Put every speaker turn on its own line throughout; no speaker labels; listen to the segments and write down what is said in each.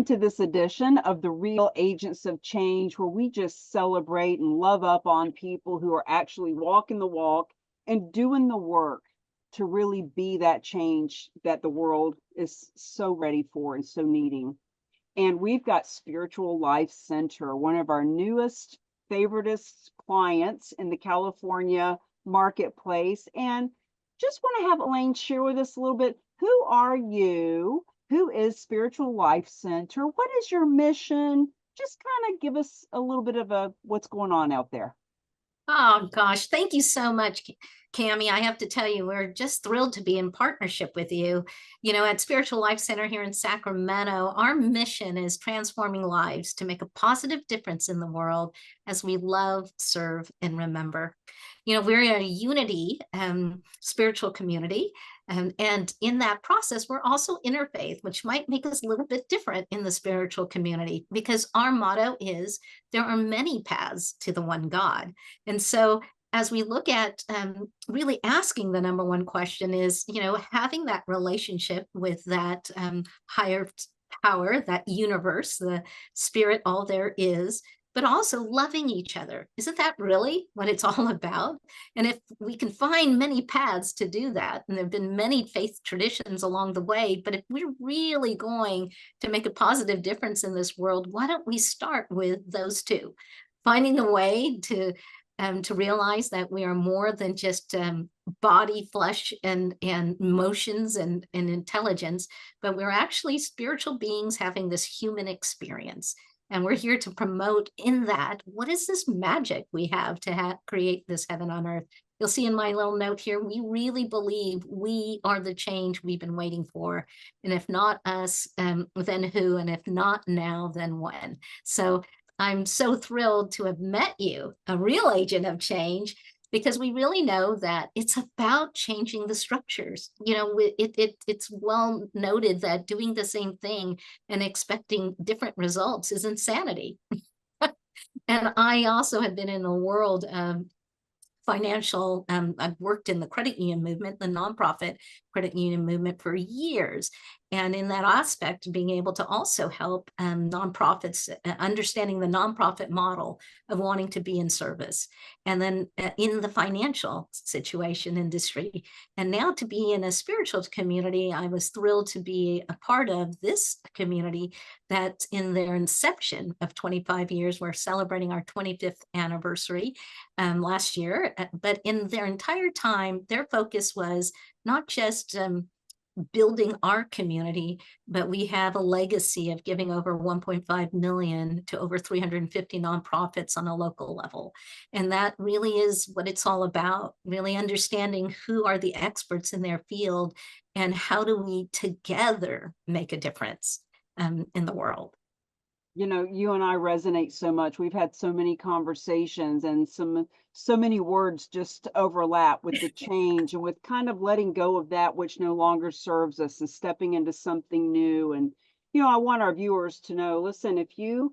welcome to this edition of the Real Agents of Change, where we just celebrate and love up on people who are actually walking the walk and doing the work to really be that change that the world is so ready for and so needing. And we've got Spiritual Life Center, one of our newest, favoritist clients in the California marketplace. And just want to have Elaine share with us a little bit, who are you? Who is Spiritual Life Center? What is your mission? Just kind of give us a little bit of what's going on out there.
Oh, gosh. Thank you so much, Cami. I have to tell you, we're just thrilled to be in partnership with you. You know, at Spiritual Life Center here in Sacramento, our mission is transforming lives to make a positive difference in the world as we love, serve, and remember. You know, we're a unity spiritual community. And in that process, we're also interfaith, which might make us a little bit different in the spiritual community, because our motto is there are many paths to the one God. And so as we look at really asking the number one question is, you know, having that relationship with that higher power, that universe, the spirit, all there is, but also loving each other. Isn't that really what it's all about? And if we can find many paths to do that, and there have been many faith traditions along the way, but if we're really going to make a positive difference in this world, why don't we start with those two? Finding a way to realize that we are more than just body, flesh, and emotions and intelligence, but we're actually spiritual beings having this human experience. And we're here to promote in that, what is this magic we have to create this heaven on earth? You'll see in my little note here, we really believe we are the change we've been waiting for. And if not us, then who? And if not now, then when? So I'm so thrilled to have met you, a real agent of change, because we really know that it's about changing the structures. You know, it's well noted that doing the same thing and expecting different results is insanity. And I also have been in the world of financial, I've worked in the credit union movement, the nonprofit credit union movement for years. And in that aspect, being able to also help nonprofits, understanding the nonprofit model of wanting to be in service. And then in the financial situation industry, and now to be in a spiritual community, I was thrilled to be a part of this community that in their inception of 25 years, we're celebrating our 25th anniversary last year. But in their entire time, their focus was not just building our community, but we have a legacy of giving over 1.5 million to over 350 nonprofits on a local level. And that really is what it's all about, really understanding who are the experts in their field and how do we together make a difference in the world.
You know, you and I resonate so much. We've had so many conversations and so many words just overlap with the change and with kind of letting go of that which no longer serves us and stepping into something new. And, you know, I want our viewers to know, listen, if you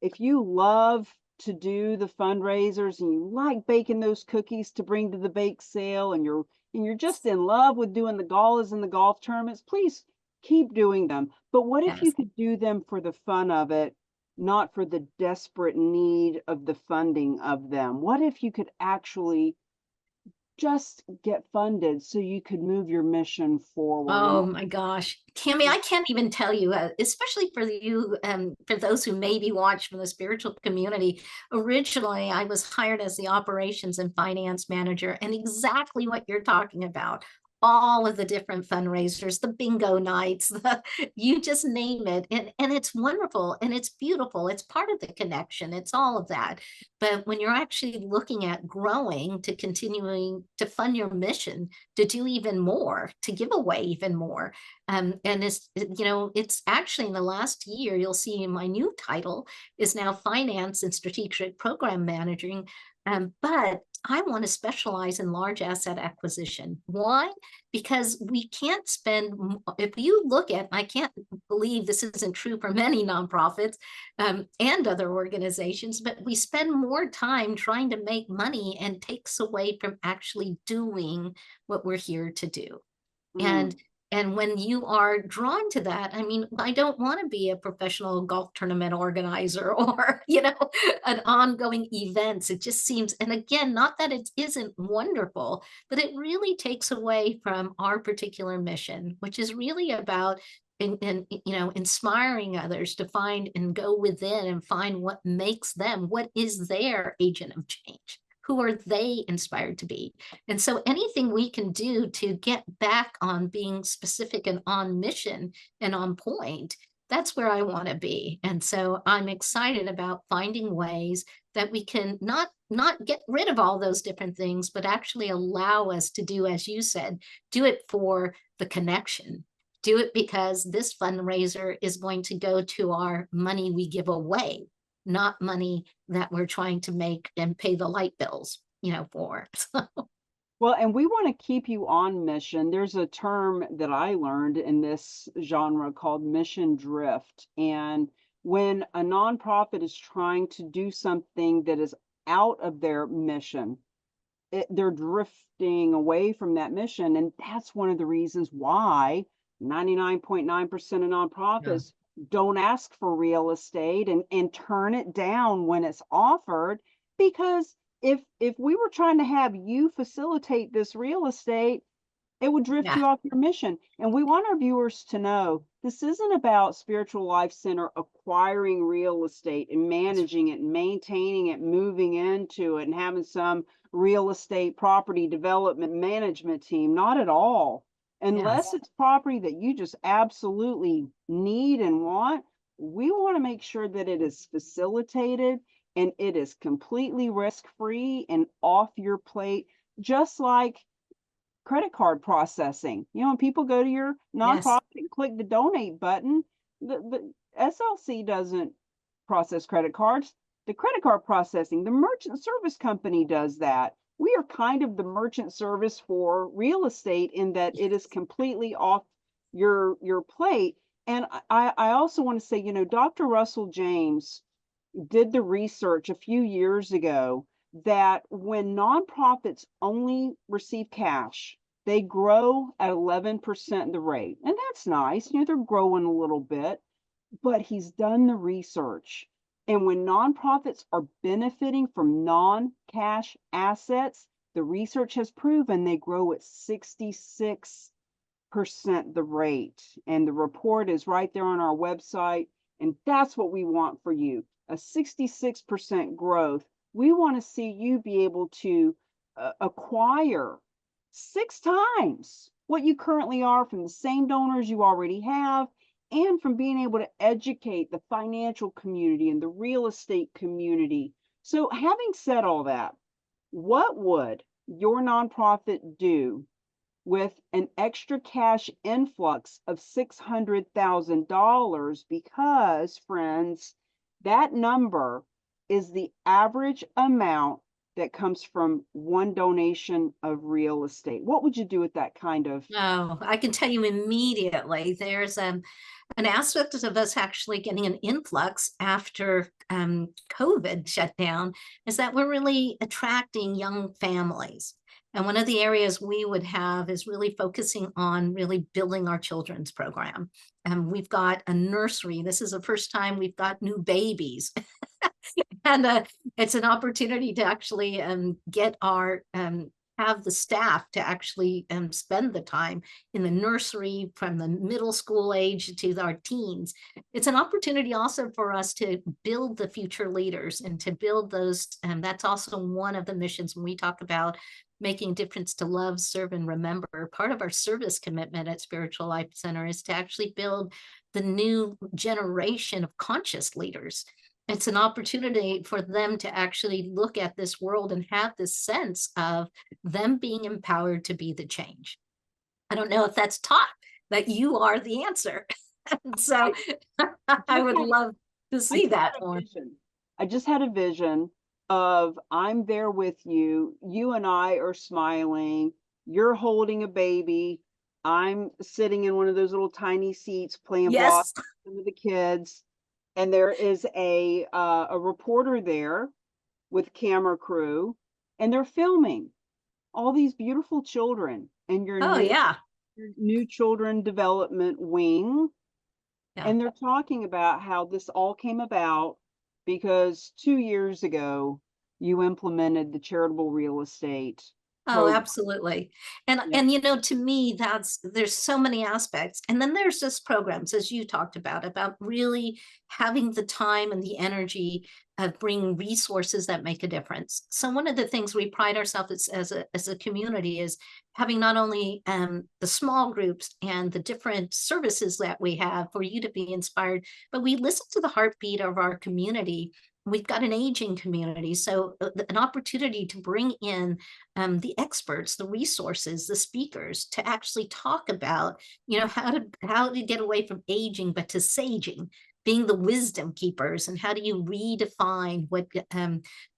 love to do the fundraisers and you like baking those cookies to bring to the bake sale, and you're just in love with doing the galas and the golf tournaments, please keep doing them. But what if you could do them for the fun of it, not for the desperate need of the funding of them? What if you could actually just get funded so you could move your mission forward?
Oh my gosh, Cami, I can't even tell you, especially for you, for those who maybe watch from the spiritual community. Originally, I was hired as the operations and finance manager, and exactly what you're talking about. All of the different fundraisers, the bingo nights, you just name it. And it's wonderful and it's beautiful. It's part of the connection. It's all of that. But when you're actually looking at growing to continuing to fund your mission, to do even more, to give away even more. And it's, you know, it's actually in the last year, you'll see my new title is now Finance and Strategic Program Managing. But I want to specialize in large asset acquisition. Why? Because we can't spend, if you look at, I can't believe this isn't true for many nonprofits and other organizations, but we spend more time trying to make money and takes away from actually doing what we're here to do. And And when you are drawn to that, I mean, I don't want to be a professional golf tournament organizer or, an ongoing events. It just seems, and again, not that it isn't wonderful, but it really takes away from our particular mission, which is really about inspiring others to find and go within and find what makes them, what is their agent of change. Who are they inspired to be? And so anything we can do to get back on being specific and on mission and on point, that's where I want to be. And so I'm excited about finding ways that we can not get rid of all those different things, but actually allow us to do, as you said, do it for the connection. Do it because this fundraiser is going to go to our money we give away, not money that we're trying to make and pay the light bills, for.
Well, and we want to keep you on mission. There's a term that I learned in this genre called mission drift. And when a nonprofit is trying to do something that is out of their mission, they're drifting away from that mission. And that's one of the reasons why 99.9% of nonprofits don't ask for real estate and turn it down when it's offered, because if we were trying to have you facilitate this real estate, it would drift you off your mission. And we want our viewers to know this isn't about Spiritual Life Center acquiring real estate and managing it and maintaining it, moving into it and having some real estate property development management team. Not at all. Unless it's property that you just absolutely need and want, we want to make sure that it is facilitated and it is completely risk-free and off your plate, just like credit card processing. When people go to your nonprofit and click the donate button, the SLC doesn't process credit cards. The credit card processing, the merchant service company does that. We are kind of the merchant service for real estate in that it is completely off your plate. And I also want to say, Dr. Russell James did the research a few years ago that when nonprofits only receive cash, they grow at 11% the rate. And that's nice. They're growing a little bit, but he's done the research. And when nonprofits are benefiting from non-cash assets, the research has proven they grow at 66% the rate. And the report is right there on our website. And that's what we want for you, a 66% growth. We want to see you be able to acquire 6 times what you currently are from the same donors you already have, and from being able to educate the financial community and the real estate community. So having said all that, what would your nonprofit do with an extra cash influx of $600,000? Because, friends, that number is the average amount that comes from one donation of real estate. What would you do with that kind of?
Oh, I can tell you immediately. There's an aspect of us actually getting an influx after COVID shut down is that we're really attracting young families. And one of the areas we would have is really focusing on really building our children's program. And we've got a nursery. This is the first time we've got new babies. And it's an opportunity to actually get our have the staff to actually spend the time in the nursery from the middle school age to our teens. It's an opportunity also for us to build the future leaders and to build those. And that's also one of the missions when we talk about making a difference to love, serve, and remember. Part of our service commitment at Spiritual Life Center is to actually build the new generation of conscious leaders. It's an opportunity for them to actually look at this world and have this sense of them being empowered to be the change. I don't know if that's taught, that you are the answer. So I would love to see that one.
I just had a vision of I'm there with you. You and I are smiling. You're holding a baby. I'm sitting in one of those little tiny seats playing blocks with the kids. And there is a reporter there with camera crew, and they're filming all these beautiful children. And you're new children development wing.
Yeah.
And they're talking about how this all came about because 2 years ago, you implemented the charitable real estate
Oh,
program.
absolutely. And
Yeah.
and to me, there's so many aspects. And then there's just programs, as you talked about really having the time and the energy of bringing resources that make a difference. So one of the things we pride ourselves as a community is having not only the small groups and the different services that we have for you to be inspired, but we listen to the heartbeat of our community. We've got an aging community, so an opportunity to bring in the experts, the resources, the speakers to actually talk about, how to get away from aging, but to saging, being the wisdom keepers, and how do you redefine what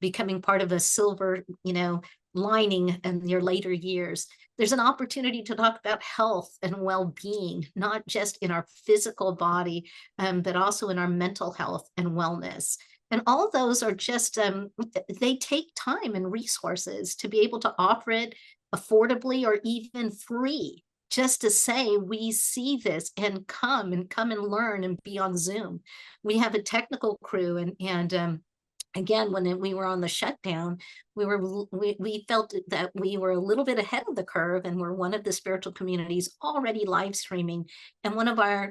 becoming part of a silver, lining in your later years. There's an opportunity to talk about health and well-being, not just in our physical body, but also in our mental health and wellness. And all of those are just, they take time and resources to be able to offer it affordably or even free, just to say, we see this and come and learn and be on Zoom. We have a technical crew and again, when we were on the shutdown, we felt that we were a little bit ahead of the curve, and we're one of the spiritual communities already live streaming. And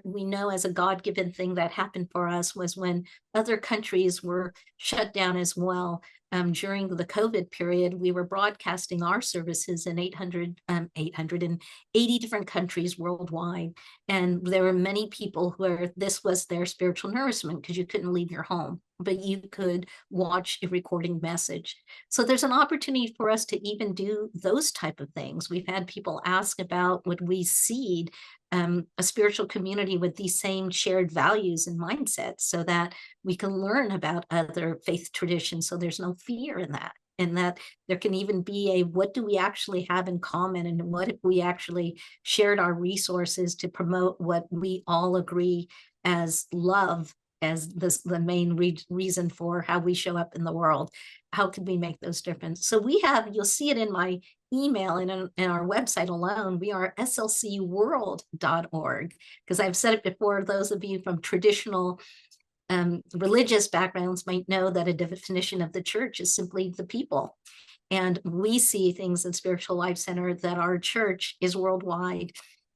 we know as a God-given thing that happened for us was when other countries were shut down as well. During the COVID period, we were broadcasting our services in 880 different countries worldwide. And there were many people where this was their spiritual nourishment because you couldn't leave your home, but you could watch a recording message. So there's an opportunity for us to even do those type of things. We've had people ask about, would we seed a spiritual community with these same shared values and mindsets so that we can learn about other faith traditions, so there's no fear in that, and that there can even be a, what do we actually have in common, and what if we actually shared our resources to promote what we all agree as love as the main reason for how we show up in the world. How could we make those difference? So you'll see it in my email and in our website alone. We are slcworld.org, because I've said it before, those of you from traditional religious backgrounds might know that a definition of the church is simply the people. And we see things in Spiritual Life Center that our church is worldwide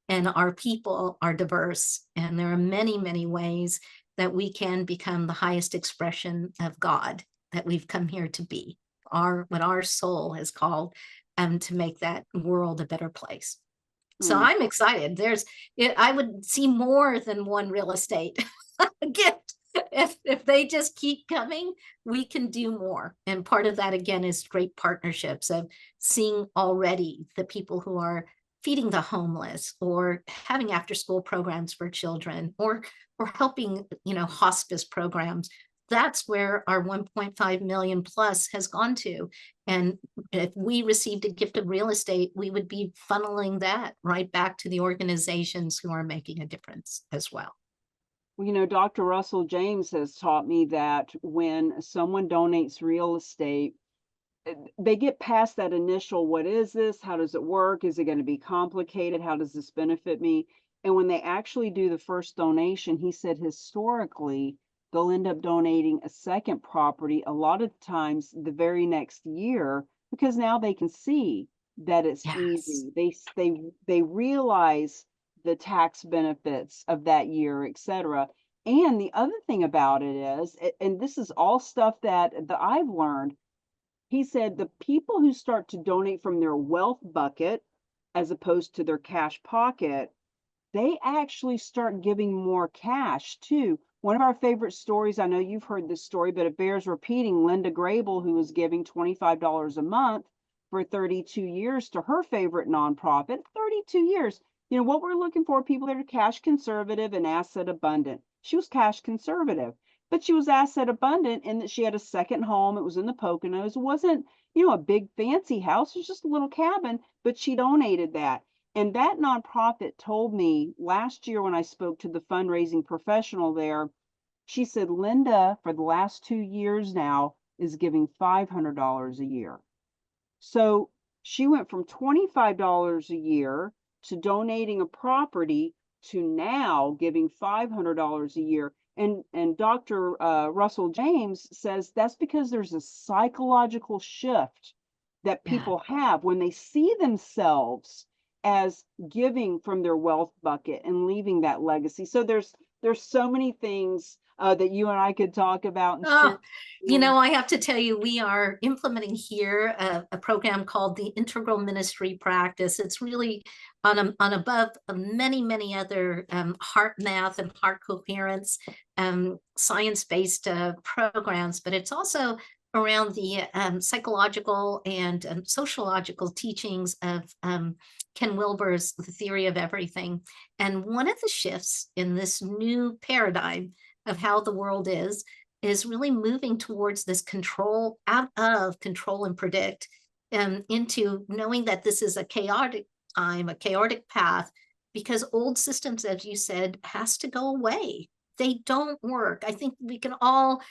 and our people are diverse. And there are many, many ways that we can become the highest expression of God that we've come here to be, what our soul has called to make that world a better place. So I'm excited. I would see more than one real estate gift. If they just keep coming, we can do more. And part of that, again, is great partnerships of seeing already the people who are feeding the homeless, or having after school programs for children, or helping, hospice programs. That's where our 1.5 million plus has gone to. And if we received a gift of real estate, we would be funneling that right back to the organizations who are making a difference as well.
Well, Dr. Russell James has taught me that when someone donates real estate, they get past that initial, what is this? How does it work? Is it going to be complicated? How does this benefit me? And when they actually do the first donation, he said historically, they'll end up donating a second property a lot of times the very next year, because now they can see that it's easy. They realize the tax benefits of that year, etc. And the other thing about it is, and this is all stuff that I've learned, he said the people who start to donate from their wealth bucket as opposed to their cash pocket, they actually start giving more cash too. One of our favorite stories, I know you've heard this story, but it bears repeating, Linda Grable, who was giving $25 a month for 32 years to her favorite nonprofit. 32 years. What we're looking for, people that are cash conservative and asset abundant. She was cash conservative, but she was asset abundant in that she had a second home. It was in the Poconos. It wasn't, a big fancy house. It was just a little cabin, but she donated that. And that nonprofit told me last year when I spoke to the fundraising professional there, she said, Linda, for the last 2 years now, is giving $500 a year. So she went from $25 a year to donating a property to now giving $500 a year. And Dr. Russell James says that's because there's a psychological shift that
Yeah.
people have when they see themselves as giving from their wealth bucket and leaving that legacy. So there's so many things that you and I could talk about and
Oh,
share.
I have to tell you, we are implementing here a program called the Integral Ministry Practice. It's really on above many, many other heart math and heart coherence, science-based programs, but it's also around the psychological and sociological teachings of Ken Wilber's The Theory of Everything. And one of the shifts in this new paradigm of how the world is really moving towards this control, out of control and predict, into knowing that this is a chaotic time, a chaotic path, because old systems, as you said, has to go away. They don't work. I think we can all,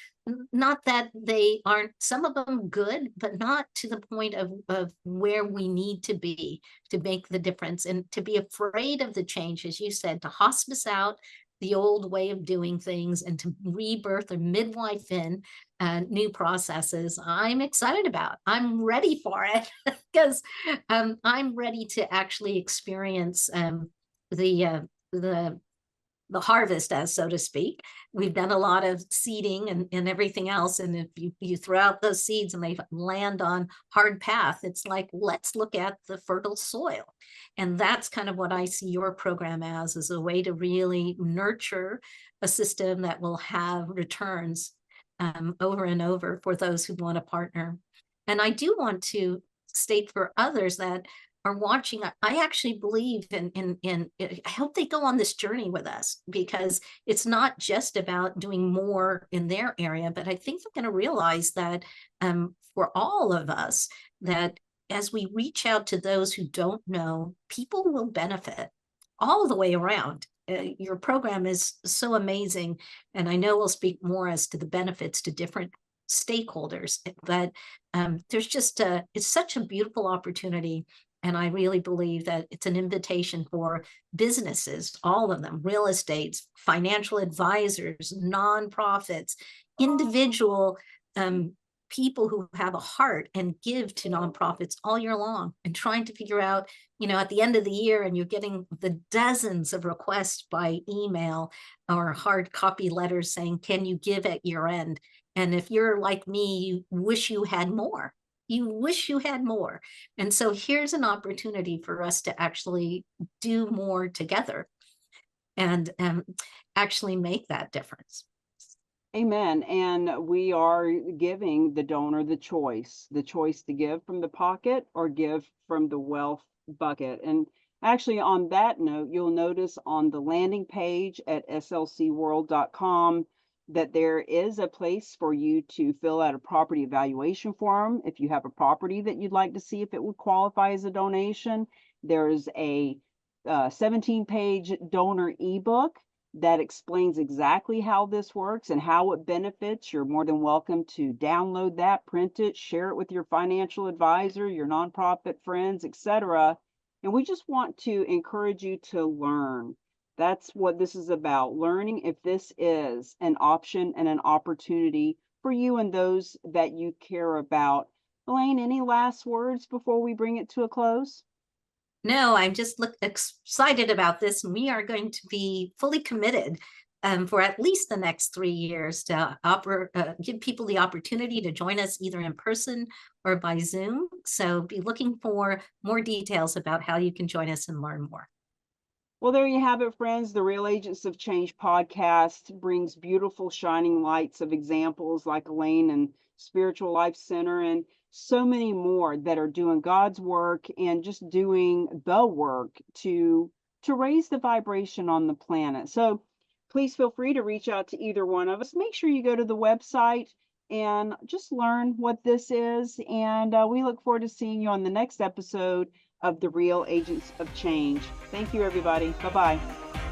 not that they aren't, some of them good, but not to the point of where we need to be to make the difference, and to be afraid of the change, as you said, to hospice out the old way of doing things and to rebirth or midwife in new processes. I'm excited about. I'm ready for it because I'm ready to actually experience the the harvest, as so to speak. We've done a lot of seeding and everything else. And if you throw out those seeds and they land on hard path, it's like, let's look at the fertile soil. And that's kind of what I see your program as a way to really nurture a system that will have returns over and over for those who want to partner. And I do want to state for others that are watching, I actually believe in I hope they go on this journey with us, because it's not just about doing more in their area, but I think they're going to realize that for all of us, that as we reach out to those who don't know, people will benefit all the way around. Your program is so amazing, and I know we'll speak more as to the benefits to different stakeholders, but there's just it's such a beautiful opportunity. And I really believe that it's an invitation for businesses, all of them, real estates, financial advisors, nonprofits, individual people who have a heart and give to nonprofits all year long, and trying to figure out, at the end of the year, and you're getting the dozens of requests by email or hard copy letters saying, can you give at year end? And if you're like me, you wish you had more. You wish you had more. And so here's an opportunity for us to actually do more together and actually make that difference.
Amen. And we are giving the donor the choice to give from the pocket or give from the wealth bucket. And actually, on that note, you'll notice on the landing page at slcworld.com that there is a place for you to fill out a property evaluation form if you have a property that you'd like to see if it would qualify as a donation. There's a 17-page donor ebook that explains exactly how this works and how it benefits. You're more than welcome to download that, print it, share it with your financial advisor, your nonprofit friends, etc. And we just want to encourage you to learn. That's what this is about, learning if this is an option and an opportunity for you and those that you care about. Elaine, any last words before we bring it to a close?
No, I'm just excited about this. And we are going to be fully committed for at least the next 3 years to give people the opportunity to join us either in person or by Zoom. So be looking for more details about how you can join us and learn more.
Well, there you have it, friends. The Real Agents of Change podcast brings beautiful shining lights of examples like Elaine and Spiritual Life Center and so many more that are doing God's work and just doing the work to raise the vibration on the planet. So please feel free to reach out to either one of us. Make sure you go to the website and just learn what this is. And we look forward to seeing you on the next episode of the Real Agents of Change. Thank you, everybody. Bye-bye.